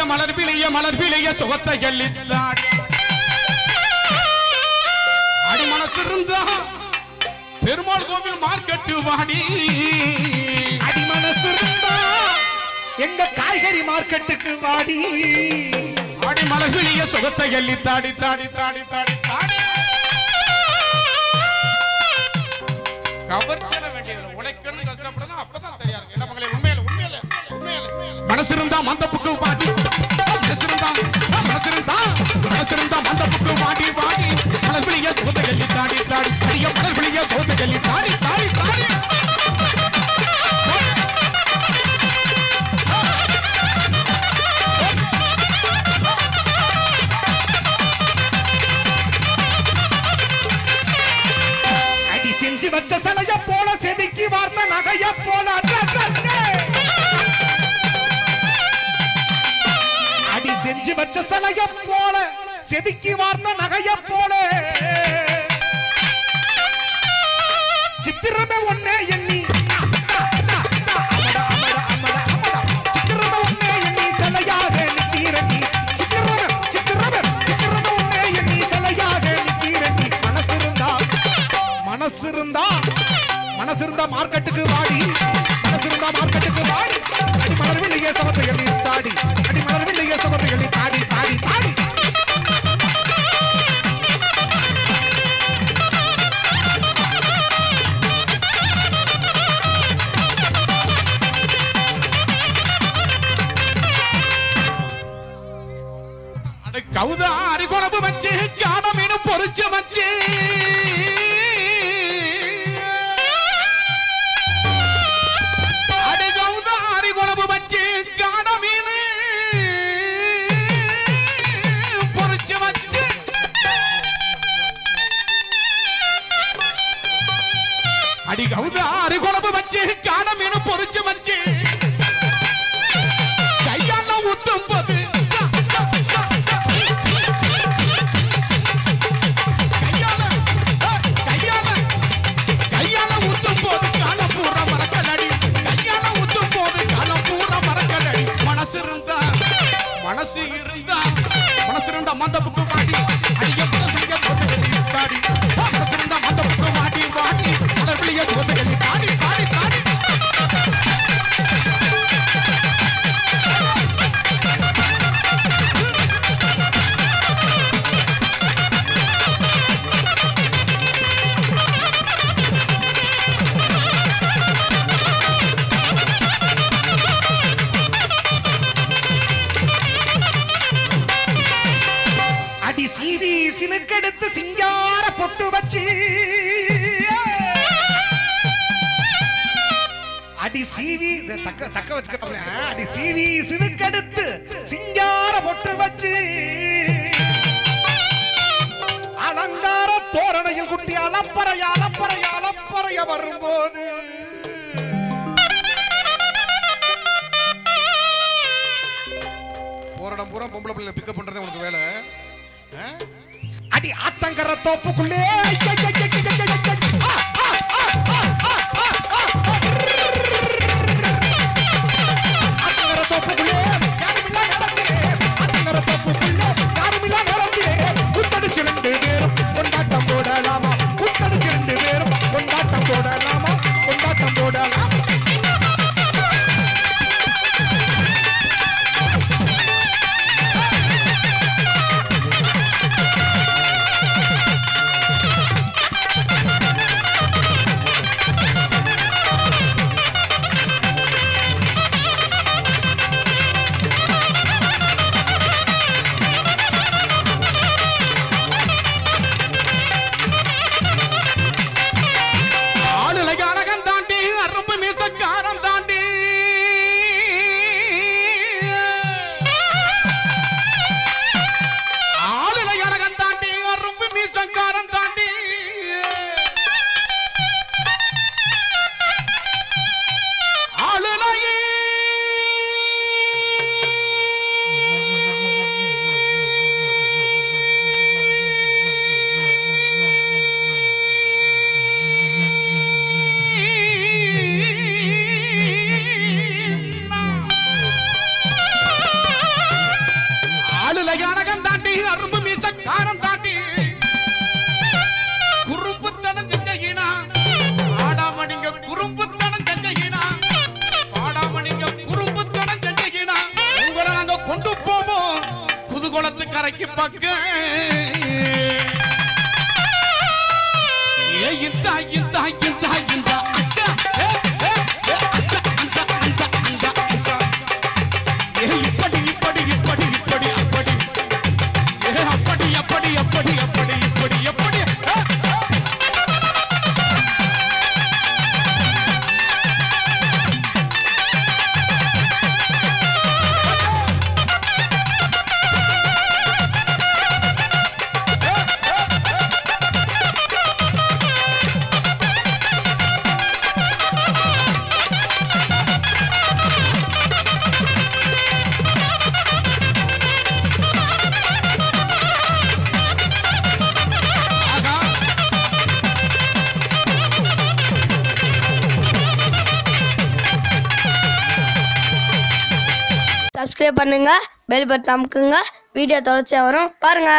மலர் விழிய சுகத்தை எள்ளித்தாடி அடி மனசு இருந்தா பெருமாள் கோவில் மார்க்கெட்டு வாடி அடி மனசு இருந்தா எங்க காய்கறி மார்க்கெட்டுக்கு வாடி அடி மலர் விழிய சுகத்தை எள்ளித்தாடி தாடி தாடி தாடி தாடி கவர்ச்சல வேண்டியது உழைக்கணும் கஷ்டப்படணும் அப்பதான் சரியா இருக்கு என்ன மகளே உண்மையில உண்மையில உண்மையில மனசு இருந்தா மந்தப்புக்கு வாடி மனசு இருந்தா மந்தப்புக்கு வாடி வாடி மலர் விழிய சுகத்தை எள்ளி தாடி தாடி அடிய மலர் விழிய சுகத்தை எள்ளி தாடி தாடி தாடி அடி செஞ்சு வச்ச சலைய போல செதுக்கி வார்த்த நகைய போல அடி செஞ்சு வச்ச சலைய போல செதுக்கி வார்த்த நகைய போல சித்திரமே ஒன்னே எண்ணி சித்திரமே ஒன்னே எண்ணி சலையாக நிற்கிறீ சித்திரமே ஒன்னே எண்ணி சலையாக நிற்கிறீ மனசு இருந்தா மார்க்கெட்டுக்கு வாடி மனசு இருந்தா மார்க்கெட்டுக்கு வாடி அடி மலர் விழிய சுகத்தை எள்ளி தாடி அடி மலர் விழிய சுகத்தை எள்ளி தாடி தாடி தாடி கவுதா அரிகுணப்பு வச்சு காண மீன் பொறிச்சு வச்சு அடி கவுதா அரிகுணப்பு வச்சு காண மீன் பொறிச்சு வச்சு அடி கவுதா அரிகுணப்பு வச்சு காண மீன் பொறிச்சு வச்சு கையால ஊத்தும் போது மனசு இருந்தா மந்தப்புக்கு வாடி அடிய மலர்விழிய சோதனை தாடி மனசு இருந்தா மந்தப்புக்கு வாடி வாடி மலர்விழிய சோதனை தாடி தாடி தாடி சினுக்கெடுத்து சிங்கார பொட்டு வச்சு அடி சீவி தக்க வச்சுக்க அடி சீவி சினுக்கெடுத்து சிங்கார பொட்டு வச்சு அலங்கார தோரணையில் குட்டி அலப்பறைய வரும்போது போராடம் பூரா பொம்பளை பிள்ளை பிக்கப் பண்றதே உனக்கு வேலை அடி ஆத்தங்கர தோப்புக்குள்ளே கொண்டாட்டம் போடலாமா கொண்டாட்டம் போடலாமா பக்க ஏ இந்த இந்த இந்த இந்த அக்கா ஏ இப்படி இப்படி இப்படி இப்படி அப்படி ஏ அப்படி அப்படி அப்படி அப்படி இப்படி எப்படி சப்ஸ்கிரைப் பண்ணுங்க, பெல் பட்டன் அமுக்குங்க, வீடியோ தொடர்ச்சியா வரும் பாருங்க.